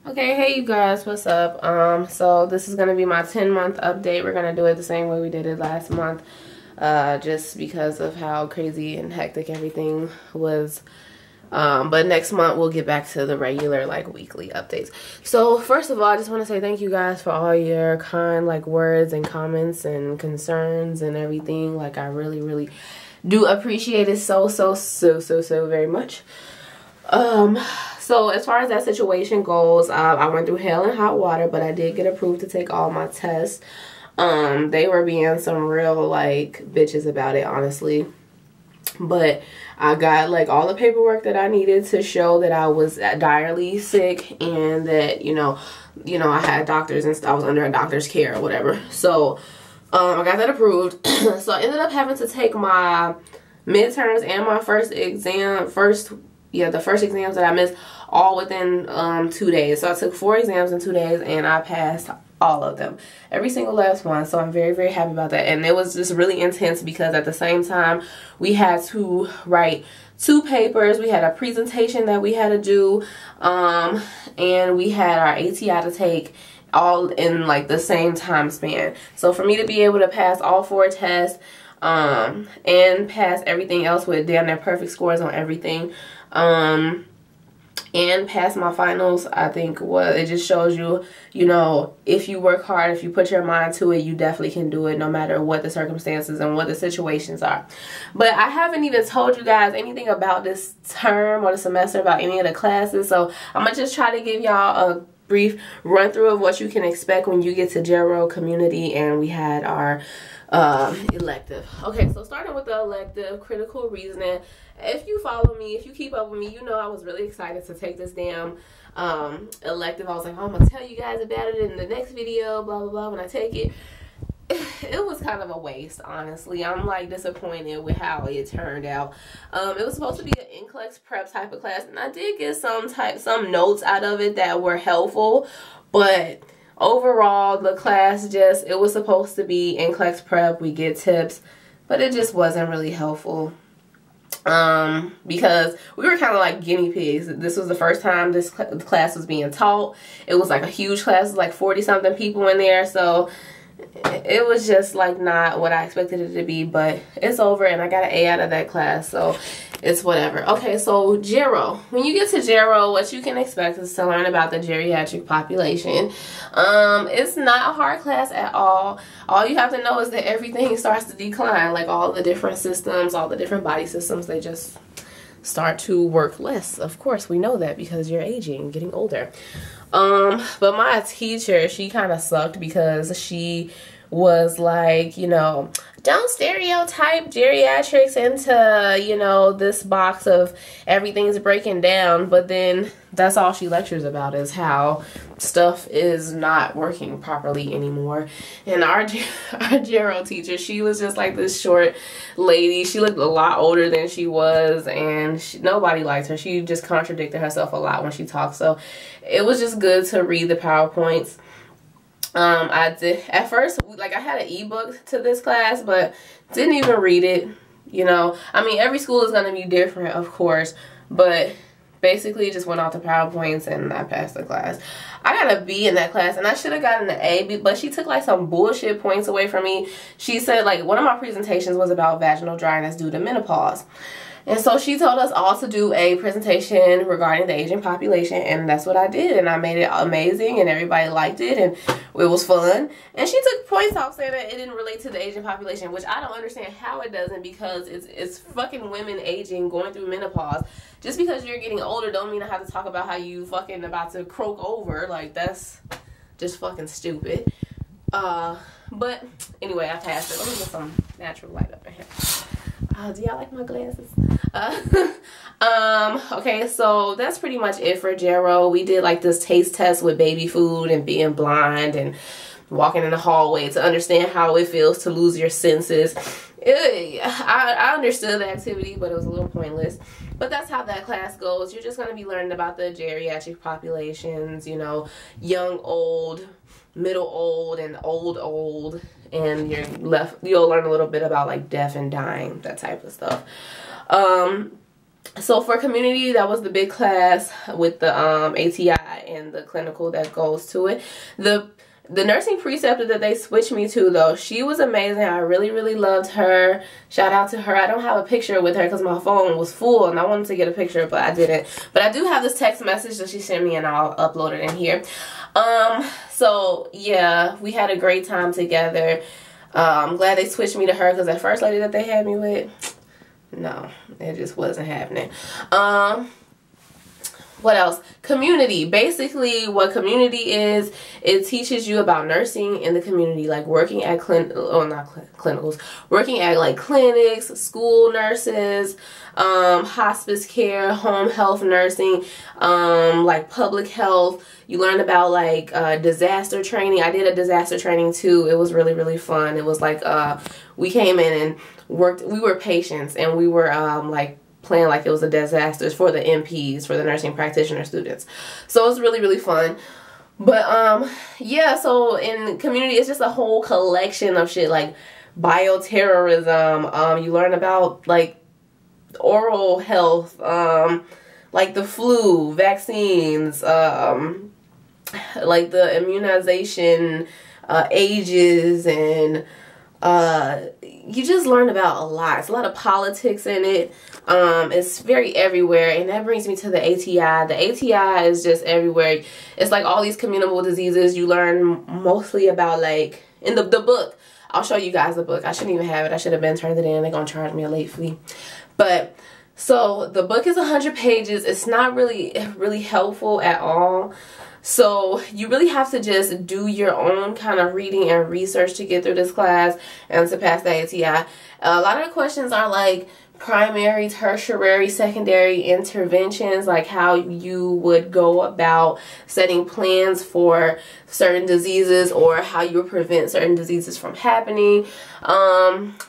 Okay, hey you guys, what's up? So this is gonna be my 10-month update. We're gonna do it the same way we did it last month, just because of how crazy and hectic everything was. But next month we'll get back to the regular like weekly updates. So first of all, I just want to say thank you guys for all your kind like words and comments and concerns and everything. Like I really do appreciate it so very much. So as far as that situation goes, I went through hell and hot water, but I did get approved to take all my tests. They were being some real like bitches about it, honestly. But I got like all the paperwork that I needed to show that I was direly sick and that, you know, I had doctors and I was under a doctor's care or whatever. So, I got that approved. So I ended up having to take my midterms and my first exams that I missed all within 2 days. So I took 4 exams in 2 days and I passed all of them, every single last one. So I'm very happy about that. And it was just really intense because at the same time we had to write 2 papers. We had a presentation that we had to do, and we had our ATI to take all in like the same time span. So for me to be able to pass all 4 tests and pass everything else with damn near perfect scores on everything, and pass my finals, I think it just shows you, you know, if you work hard, if you put your mind to it, you definitely can do it no matter what the circumstances and what the situations are. But I haven't even told you guys anything about this term or the semester, about any of the classes, so I'm gonna just try to give y'all a brief run through of what you can expect when you get to General Community and we had our elective. Okay, so starting with the elective, critical reasoning. If you follow me, if you keep up with me, you know I was really excited to take this damn elective. I was like, oh, I'm gonna tell you guys about it in the next video, blah blah when I take it. It was kind of a waste, honestly. I'm like disappointed with how it turned out. It was supposed to be an NCLEX prep type of class, and I did get some notes out of it that were helpful, but overall the class it was supposed to be NCLEX prep. We get tips, but it just wasn't really helpful. Because we were kind of like guinea pigs. This was the first time this class was being taught. It was like a huge class, like 40-something people in there, so it was just like not what I expected it to be. But it's over and I got an A out of that class, so it's whatever. Okay, so Gero. When you get to Gero, what you can expect is to learn about the geriatric population. It's not a hard class at all. All you have to know is that everything starts to decline, like all the different systems, all the different body systems, they just start to work less. Of course, we know that because you're aging, getting older. But my teacher, she kind of sucked because she was like, you know, don't stereotype geriatrics into, you know, this box of everything's breaking down. But then that's all she lectures about is how stuff is not working properly anymore. And our Gero teacher, she was just like this short lady. She looked a lot older than she was, and nobody liked her. She just contradicted herself a lot when she talked. So it was just good to read the PowerPoints. I did at first, like I had an ebook to this class, but didn't even read it. You know, I mean, every school is going to be different, of course, but basically just went off the PowerPoints and I passed the class. I got a B in that class and I should have gotten an A, but she took like some bullshit points away from me. She said like one of my presentations was about vaginal dryness due to menopause. And so she told us all to do a presentation regarding the aging population, and that's what I did, and I made it amazing, and everybody liked it, and it was fun. And she took points off saying that it didn't relate to the aging population, which I don't understand how it doesn't, because it's fucking women aging, going through menopause. Just because you're getting older don't mean I have to talk about how you fucking about to croak over. Like, that's just fucking stupid. But anyway, I passed it. Let me get some natural light up in here. Do y'all like my glasses? Okay, so that's pretty much it for Gero. We did like this taste test with baby food and being blind and walking in the hallway to understand how it feels to lose your senses. I understood the activity, but it was a little pointless. But that's how that class goes. You're just going to be learning about the geriatric populations, you know, young, old, middle old, and old, and you'll learn a little bit about like death and dying, that type of stuff. So for community, that was the big class with the ATI and the clinical that goes to it. The nursing preceptor that they switched me to, though, she was amazing. I really, really loved her. Shout out to her. I don't have a picture with her because my phone was full and I wanted to get a picture, but I didn't. But I do have this text message that she sent me, and I'll upload it in here. So yeah, we had a great time together. I'm glad they switched me to her, because that first lady that they had me with, no, it just wasn't happening. What else? Community. Basically, what community is, it teaches you about nursing in the community, like working at clinicals, working at like clinics, school nurses, hospice care, home health nursing, like public health. You learn about like disaster training. I did a disaster training too. It was really, really fun. It was like we came in and worked. We were patients, and we were like playing like it was a disaster for the NPs, for the nursing practitioner students. So it was really, really fun. But yeah, so in community, it's just a whole collection of shit, like bioterrorism. You learn about like oral health, like the flu, vaccines, like the immunization ages, and you just learn about a lot. It's a lot of politics in it. It's very everywhere, and that brings me to the ATI. The ATI is just everywhere. It's like all these communicable diseases. You learn mostly about, like, in the book. I'll show you guys the book. I shouldn't even have it. I should have been turned it in. They're gonna charge me a late fee. But so the book is 100 pages. It's not really helpful at all. So you really have to just do your own kind of reading and research to get through this class and to pass the ATI. A lot of the questions are like primary, tertiary, secondary interventions, like how you would go about setting plans for certain diseases, or how you would prevent certain diseases from happening.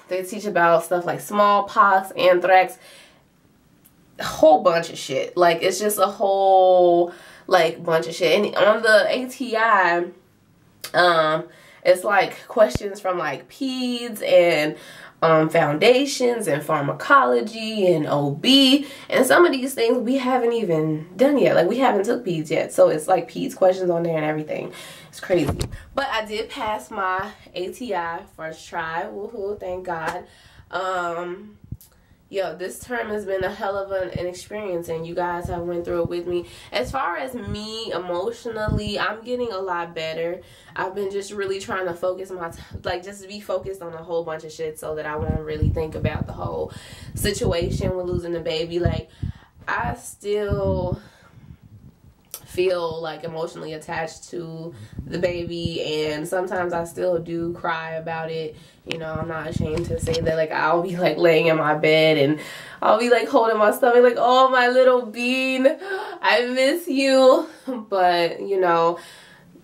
They teach about stuff like smallpox, anthrax, a whole bunch of shit. Like, it's just a whole like bunch of shit. And on the ATI, it's like questions from like peds and foundations and pharmacology and OB, and some of these things we haven't even done yet. Like, we haven't took peds yet, so it's like peds questions on there and everything. It's crazy. But I did pass my ATI first try. Woohoo, thank God. Yo, this term has been a hell of an experience, and you guys have went through it with me. As far as me emotionally, I'm getting a lot better. I've been just really trying to focus just be focused on a whole bunch of shit, so that I won't really think about the whole situation with losing the baby. Like, I still feel like emotionally attached to the baby, and sometimes I still do cry about it. You know, I'm not ashamed to say that. Like, I'll be like laying in my bed and I'll be like holding my stomach like, oh, my little bean, I miss you. But, you know,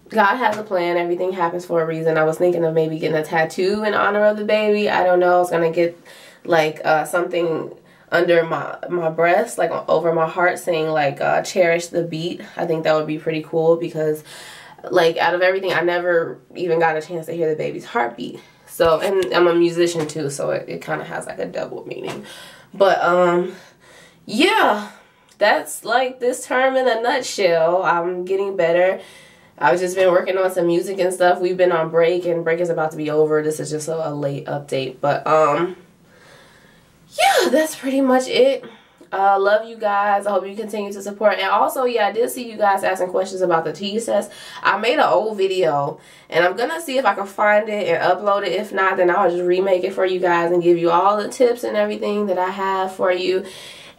God has a plan. Everything happens for a reason. I was thinking of maybe getting a tattoo in honor of the baby. I don't know. I was gonna get like something under my breast, like over my heart, saying like cherish the beat. I think that would be pretty cool, because like out of everything, I never even got a chance to hear the baby's heartbeat. So, and I'm a musician too, so it kind of has like a double meaning. But yeah, that's like this term in a nutshell. I'm getting better. I've just been working on some music and stuff. We've been on break, and break is about to be over. This is just a late update, but yeah, that's pretty much it. Love you guys. I hope you continue to support. And also, yeah, I did see you guys asking questions about the TEAS test. I made an old video, and I'm gonna see if I can find it and upload it. If not, then I'll just remake it for you guys and give you all the tips and everything that I have for you.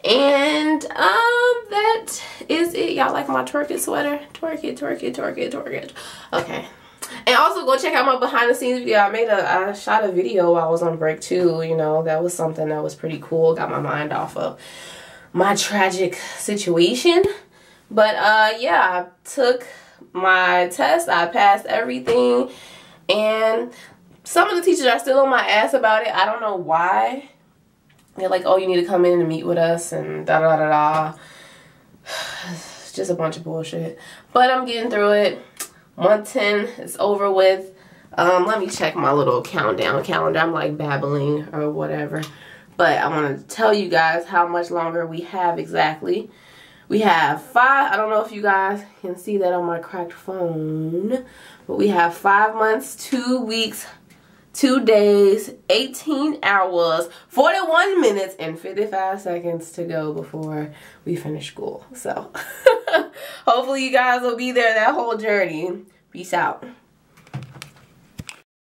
And that is it. Y'all like my twerk it sweater? Twerk it, twerk it, twerk it, twerk it. Okay. And also go check out my behind the scenes video. I shot a video while I was on break too. You know, that was something that was pretty cool. Got my mind off of my tragic situation. But yeah, I took my test. I passed everything. And some of the teachers are still on my ass about it. I don't know why. They're like, oh, you need to come in and meet with us and da da da da. It's just a bunch of bullshit. But I'm getting through it. 110 is over with. Let me check my little countdown calendar. I'm like babbling or whatever. But I want to tell you guys how much longer we have exactly. We have 5, I don't know if you guys can see that on my cracked phone, but we have 5 months, 2 weeks, 2 days, 18 hours, 41 minutes, and 55 seconds to go before we finish school. So hopefully you guys will be there that whole journey. Peace out.